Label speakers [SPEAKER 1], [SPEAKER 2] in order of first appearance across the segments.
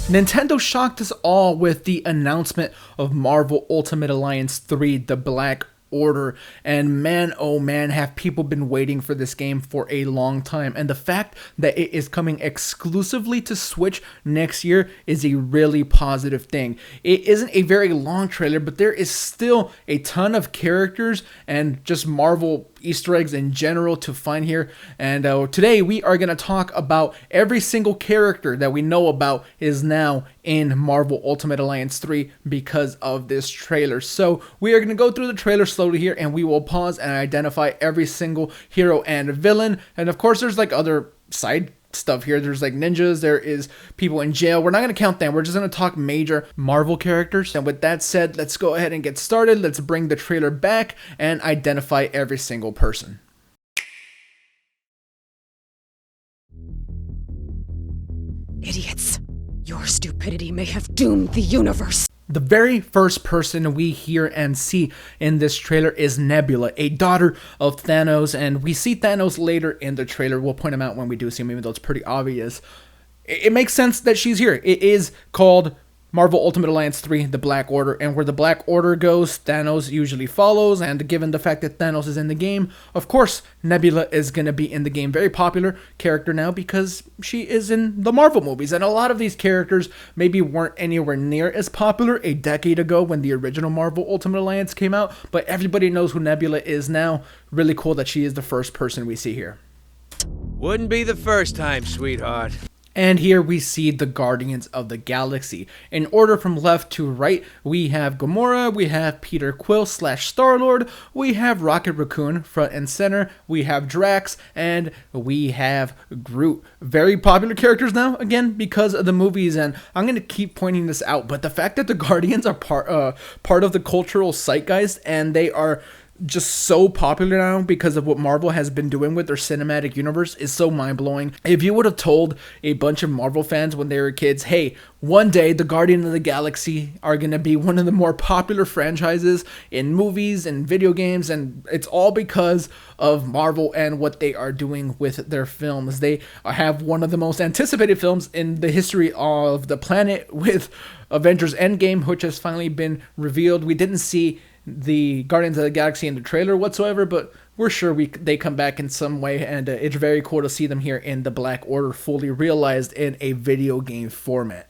[SPEAKER 1] Nintendo shocked us all with the announcement of Marvel Ultimate Alliance 3, The Black Order, and man, oh man, have people been waiting for this game for a long time. And the fact that it is coming exclusively to Switch next year is a really positive thing. It isn't a very long trailer, but there is still a ton of characters and just Marvel Easter eggs in general to find here. And today we are going to talk about every single character that we know about is now in Marvel Ultimate Alliance 3 because of this trailer. So we are going to go through the trailer slowly here, and we will pause and identify every single hero and villain. And of course there's like other side stuff here. There's like ninjas, there is people in jail. We're not going to count them. We're just going to talk major Marvel characters. And with that said, let's go ahead and get started. Let's bring the trailer back and identify every single person.
[SPEAKER 2] Idiots. Your stupidity may have doomed the universe.
[SPEAKER 1] The very first person we hear and see in this trailer is Nebula, a daughter of Thanos, and we see Thanos later in the trailer. We'll point him out when we do see him, even though it's pretty obvious. It makes sense that she's here. It is called Marvel Ultimate Alliance 3, The Black Order, and where the Black Order goes, Thanos usually follows, and given the fact that Thanos is in the game, of course, Nebula is going to be in the game. Very popular character now because she is in the Marvel movies, and a lot of these characters maybe weren't anywhere near as popular a decade ago when the original Marvel Ultimate Alliance came out, but everybody knows who Nebula is now. Really cool that she is the first person we see here.
[SPEAKER 3] Wouldn't be the first time, sweetheart.
[SPEAKER 1] And here we see the Guardians of the Galaxy. In order from left to right, we have Gamora, we have Peter Quill / Star-Lord, we have Rocket Raccoon front and center, we have Drax, and we have Groot. Very popular characters now, again, because of the movies, and I'm going to keep pointing this out, but the fact that the Guardians are part of the cultural zeitgeist, and they are just so popular now because of what Marvel has been doing with their cinematic universe is so mind-blowing. If you would have told a bunch of Marvel fans when they were kids, hey, one day the Guardians of the Galaxy are going to be one of the more popular franchises in movies and video games, and it's all because of Marvel and what they are doing with their films. They have one of the most anticipated films in the history of the planet with Avengers Endgame, which has finally been revealed. We didn't see the Guardians of the Galaxy in the trailer whatsoever, but we're sure they come back in some way, and it's very cool to see them here in the Black Order fully realized in a video game format.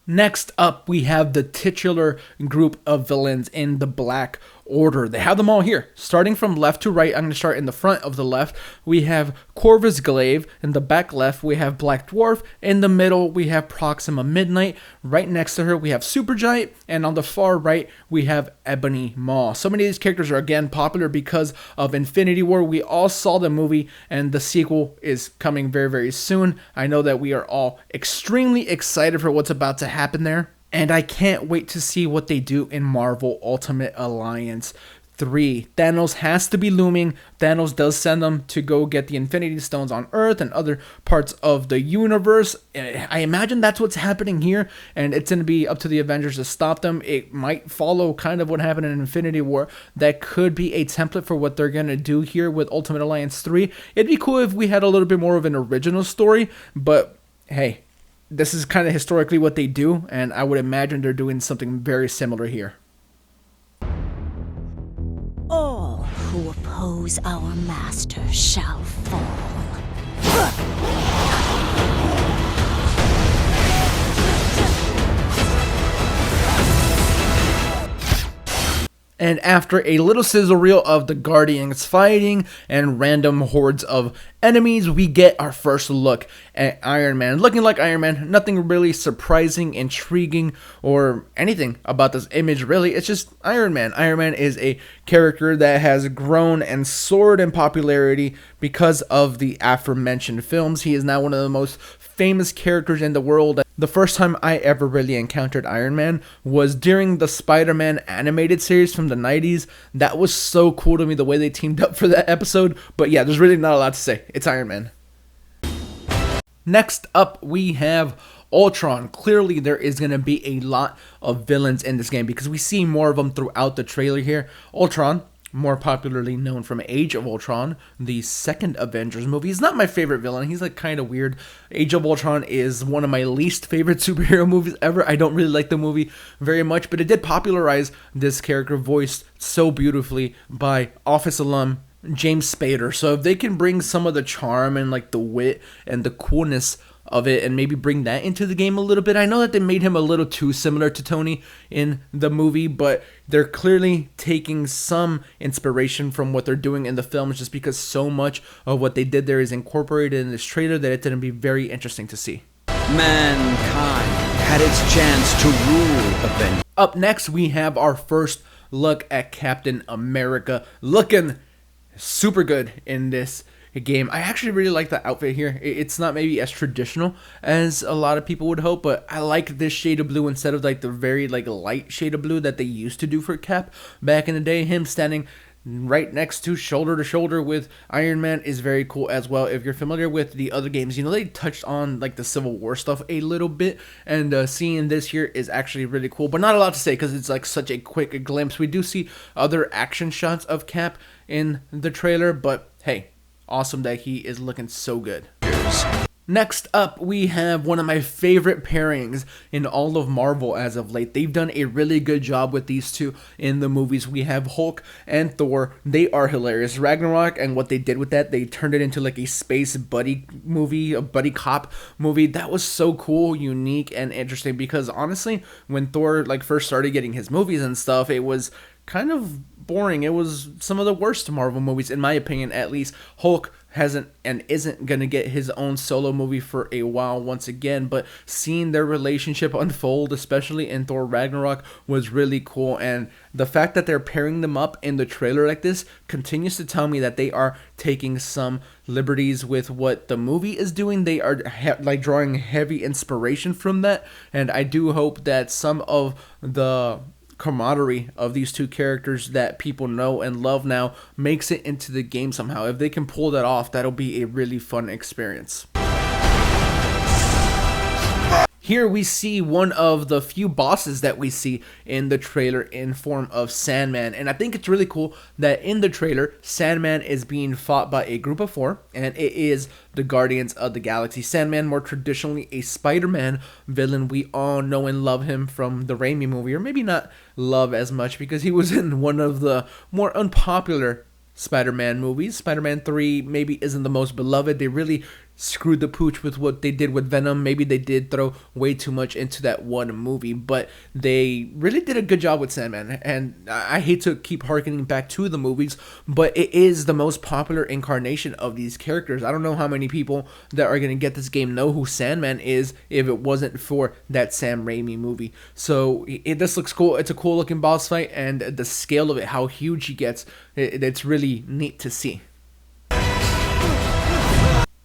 [SPEAKER 1] Next up, we have the titular group of villains in the Black Order. They have them all here. Starting from left to right, I'm going to start in the front of the left. We have Corvus Glaive. In the back left, we have Black Dwarf. In the middle, we have Proxima Midnight. Right next to her, we have Supergiant. And on the far right, we have Ebony Maw. So many of these characters are, again, popular because of Infinity War. We all saw the movie, and the sequel is coming very, very soon. I know that we are all extremely excited for what's about to happen there. And I can't wait to see what they do in Marvel Ultimate Alliance 3. Thanos has to be looming. Thanos does send them to go get the Infinity Stones on Earth and other parts of the universe. I imagine that's what's happening here, and it's going to be up to the Avengers to stop them. It might follow kind of what happened in Infinity War. That could be a template for what they're going to do here with Ultimate Alliance 3. It'd be cool if we had a little bit more of an original story, but hey, this is kind of historically what they do, and I would imagine they're doing something very similar here.
[SPEAKER 4] All who oppose our master shall fall.
[SPEAKER 1] And after a little sizzle reel of the Guardians fighting and random hordes of enemies, we get our first look at Iron Man. Looking like Iron Man, nothing really surprising, intriguing, or anything about this image really. It's just Iron Man. Iron Man is a character that has grown and soared in popularity because of the aforementioned films. He is now one of the most famous characters in the world. The first time I ever really encountered Iron Man was during the Spider-Man animated series from the 90s. That was so cool to me, the way they teamed up for that episode. But yeah, there's really not a lot to say. It's Iron Man. Next up, we have Ultron. Clearly, there is going to be a lot of villains in this game because we see more of them throughout the trailer here. Ultron, more popularly known from Age of Ultron, the second Avengers movie. He's not my favorite villain. He's like kind of weird. Age of Ultron is one of my least favorite superhero movies ever. I don't really like the movie very much, but it did popularize this character voiced so beautifully by Office alum James Spader. So if they can bring some of the charm and like the wit and the coolness of it and maybe bring that into the game a little bit. I know that they made him a little too similar to Tony in the movie, but they're clearly taking some inspiration from what they're doing in the films, just because so much of what they did there is incorporated in this trailer that it's going to be very interesting to see.
[SPEAKER 3] Mankind had its chance to rule Avengers.
[SPEAKER 1] Up next, we have our first look at Captain America, looking super good in this game. I actually really like the outfit here. It's not maybe as traditional as a lot of people would hope, but I like this shade of blue instead of like the very like light shade of blue that they used to do for Cap back in the day. Him standing right next to shoulder with Iron Man is very cool as well. If you're familiar with the other games, you know they touched on like the Civil War stuff a little bit, and seeing this here is actually really cool, but not a lot to say because it's like such a quick glimpse. We do see other action shots of Cap in the trailer, but hey, awesome that he is looking so good. Next up, we have one of my favorite pairings in all of Marvel as of late. They've done a really good job with these two in the movies. We have Hulk and Thor. They are hilarious. Ragnarok and what they did with that, they turned it into like a space buddy movie, a buddy cop movie. That was so cool, unique, and interesting because honestly, when Thor like first started getting his movies and stuff, it was kind of boring. It was some of the worst Marvel movies, in my opinion, at least. Hulk hasn't and isn't going to get his own solo movie for a while once again, but seeing their relationship unfold, especially in Thor Ragnarok, was really cool. And the fact that they're pairing them up in the trailer like this continues to tell me that they are taking some liberties with what the movie is doing. They are like drawing heavy inspiration from that, and I do hope that some of the camaraderie of these two characters that people know and love now makes it into the game somehow. If they can pull that off, that'll be a really fun experience. Here we see one of the few bosses that we see in the trailer in form of Sandman. And I think it's really cool that in the trailer, Sandman is being fought by a group of 4, and it is the Guardians of the Galaxy. Sandman, more traditionally a Spider-Man villain. We all know and love him from the Raimi movie, or maybe not love as much because he was in one of the more unpopular Spider-Man movies. Spider-Man 3 maybe isn't the most beloved. They really screwed the pooch with what they did with Venom. Maybe they did throw way too much into that one movie, but they really did a good job with Sandman. And I hate to keep harkening back to the movies, but it is the most popular incarnation of these characters. I don't know how many people that are going to get this game know who Sandman is if it wasn't for that Sam Raimi movie. So this looks cool. It's a cool looking boss fight, and the scale of it, how huge he gets, it's really neat to see.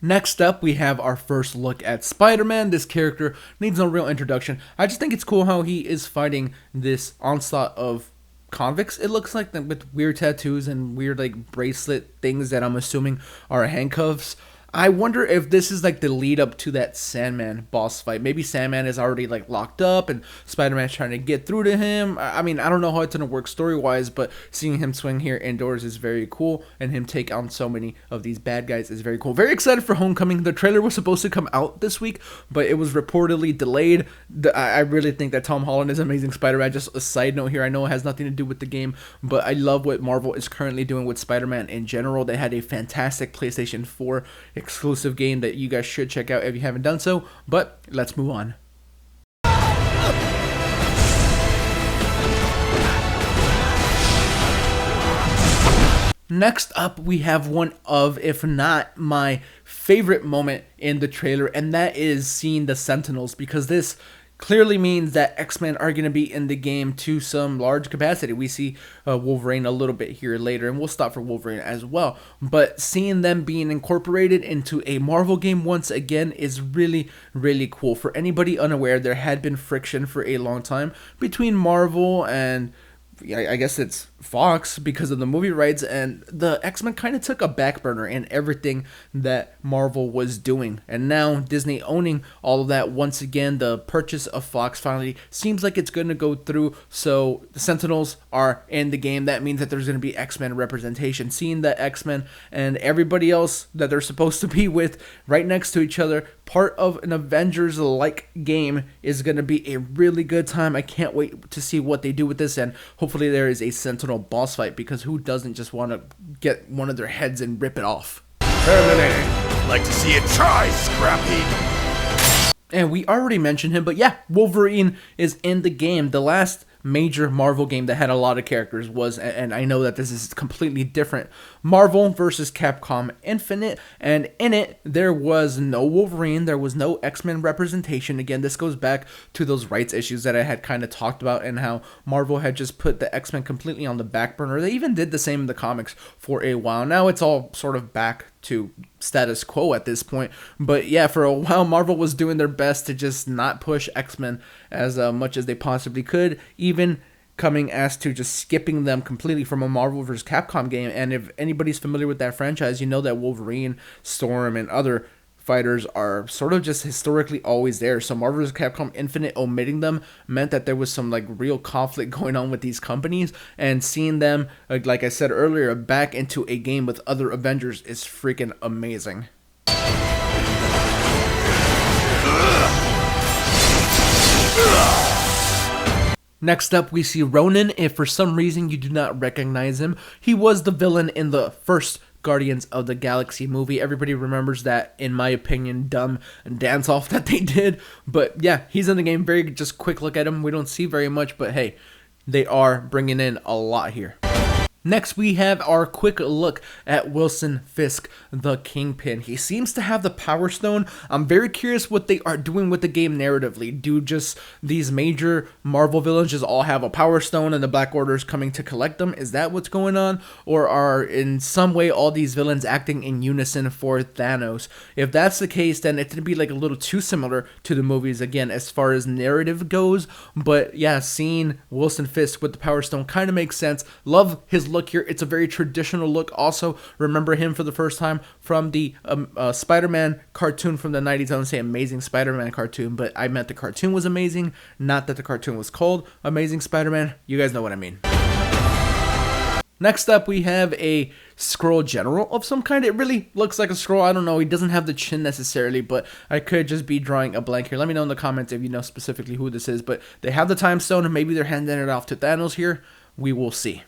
[SPEAKER 1] Next up, we have our first look at Spider-Man. This character needs no real introduction. I just think it's cool how he is fighting this onslaught of convicts, it looks like, with weird tattoos and weird like bracelet things that I'm assuming are handcuffs. I wonder if this is like the lead up to that Sandman boss fight. Maybe Sandman is already like locked up and Spider-Man's trying to get through to him. I mean, I don't know how it's going to work story-wise, but seeing him swing here indoors is very cool, and him take on so many of these bad guys is very cool. Very excited for Homecoming. The trailer was supposed to come out this week, but it was reportedly delayed. I really think that Tom Holland is amazing Spider-Man. Just a side note here, I know it has nothing to do with the game, but I love what Marvel is currently doing with Spider-Man in general. They had a fantastic PlayStation 4 exclusive game that you guys should check out if you haven't done so, but let's move on. Next up, we have one of, if not my favorite moment in the trailer, and that is seeing the Sentinels, because this clearly means that X-Men are going to be in the game to some large capacity. We see Wolverine a little bit here later, and we'll stop for Wolverine as well. But seeing them being incorporated into a Marvel game once again is really, really cool. For anybody unaware, there had been friction for a long time between Marvel and I guess it's Fox because of the movie rights, and the X-Men kind of took a back burner in everything that Marvel was doing. And now Disney owning all of that, once again, the purchase of Fox finally seems like it's going to go through. So the Sentinels are in the game. That means that there's going to be X-Men representation. Seeing the X-Men and everybody else that they're supposed to be with right next to each other, part of an Avengers-like game, is going to be a really good time. I can't wait to see what they do with this, and hopefully there is a Sentinel boss fight, because who doesn't just want to get one of their heads and rip it off?
[SPEAKER 5] Terminating. Like to see it try, Scrappy.
[SPEAKER 1] And we already mentioned him, but yeah, Wolverine is in the game. The last major Marvel game that had a lot of characters was, and I know that this is completely different, Marvel vs. Capcom Infinite, and in it there was no Wolverine, there was no X-Men representation. Again, this goes back to those rights issues that I had kind of talked about, and how Marvel had just put the X-Men completely on the back burner. They even did the same in the comics for a while. Now it's all sort of back to status quo at this point, but yeah, for a while Marvel was doing their best to just not push X-Men as much as they possibly could, even coming as to just skipping them completely from a Marvel vs. Capcom game. And if anybody's familiar with that franchise, you know that Wolverine, Storm, and other fighters are sort of just historically always there. So Marvel vs. Capcom Infinite omitting them meant that there was some like real conflict going on with these companies, and seeing them, like I said earlier, back into a game with other Avengers is freaking amazing. Next up, we see Ronan. If for some reason you do not recognize him, he was the villain in the first Guardians of the Galaxy movie. Everybody remembers that, in my opinion, dumb dance off that they did. But yeah, he's in the game. Very just quick look at him. We don't see very much, but hey, they are bringing in a lot here. Next, we have our quick look at Wilson Fisk, the Kingpin. He seems to have the Power Stone. I'm very curious what they are doing with the game narratively. Do just these major Marvel villains just all have a Power Stone and the Black Order is coming to collect them? Is that what's going on? Or are in some way all these villains acting in unison for Thanos? If that's the case, then it's going to be like a little too similar to the movies again as far as narrative goes. But yeah, seeing Wilson Fisk with the Power Stone kind of makes sense. Love his look here. It's a very traditional look. Also, remember him for the first time from the Spider-Man cartoon from the 90s. I don't say Amazing Spider-Man cartoon, but I meant the cartoon was amazing, not that the cartoon was called Amazing Spider-Man. You guys know what I mean. Next up, we have a Skrull general of some kind. It really looks like a Skrull. I don't know. He doesn't have the chin necessarily, but I could just be drawing a blank here. Let me know in the comments if you know specifically who this is. But they have the Time Stone, and maybe they're handing it off to Thanos here. We will see.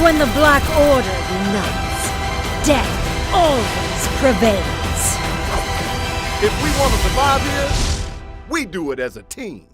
[SPEAKER 4] When the Black Order unites, death always prevails.
[SPEAKER 5] If we want to survive here, we do it as a team.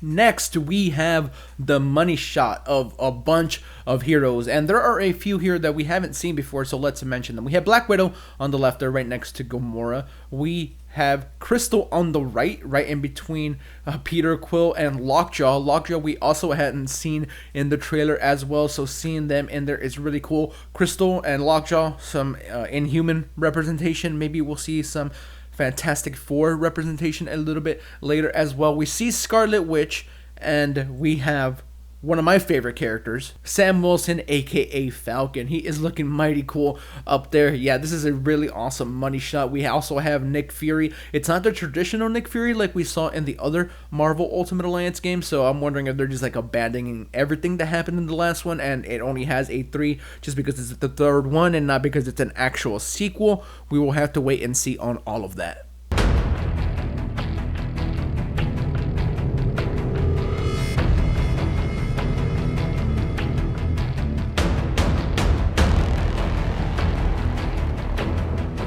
[SPEAKER 1] Next, we have the money shot of a bunch of heroes, and there are a few here that we haven't seen before, so let's mention them. We have Black Widow on the left there, right next to Gamora. We have Crystal on the right in between Peter Quill and Lockjaw. Lockjaw we also hadn't seen in the trailer as well, so seeing them in there is really cool. Crystal and Lockjaw, some Inhuman representation. Maybe we'll see some Fantastic Four representation a little bit later as well. We see Scarlet Witch, and we have one of my favorite characters, Sam Wilson, aka Falcon. He is looking mighty cool up there. Yeah, this is a really awesome money shot. We also have Nick Fury. It's not the traditional Nick Fury like we saw in the other Marvel Ultimate Alliance game, so I'm wondering if they're just like abandoning everything that happened in the last one and it only has a 3 just because it's the third one and not because it's an actual sequel. We will have to wait and see on all of that.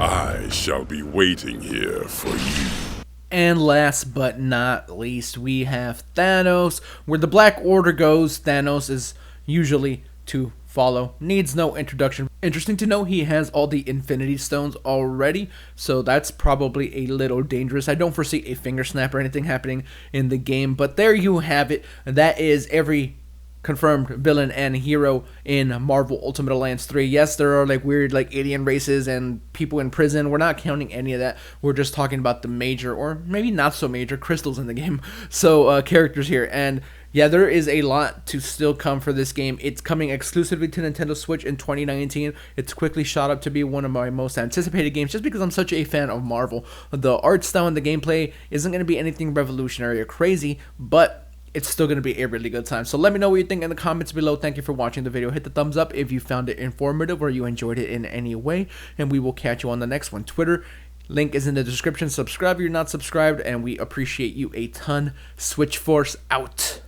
[SPEAKER 5] I shall be waiting here for you.
[SPEAKER 1] And last but not least, we have Thanos. Where the Black Order goes, Thanos is usually to follow. Needs no introduction. Interesting to know he has all the Infinity Stones already, so that's probably a little dangerous. I don't foresee a finger snap or anything happening in the game, but there you have it. That is every confirmed villain and hero in Marvel Ultimate Alliance 3. Yes, there are like weird like alien races and people in prison. We're not counting any of that. We're just talking about the major, or maybe not so major, crystals in the game. So characters here. And yeah, there is a lot to still come for this game. It's coming exclusively to Nintendo Switch in 2019. It's quickly shot up to be one of my most anticipated games just because I'm such a fan of Marvel. The art style and the gameplay isn't going to be anything revolutionary or crazy, but it's still going to be a really good time. So let me know what you think in the comments below. Thank you for watching the video. Hit the thumbs up if you found it informative or you enjoyed it in any way. And we will catch you on the next one. Twitter link is in the description. Subscribe if you're not subscribed. And we appreciate you a ton. SwitchForce out.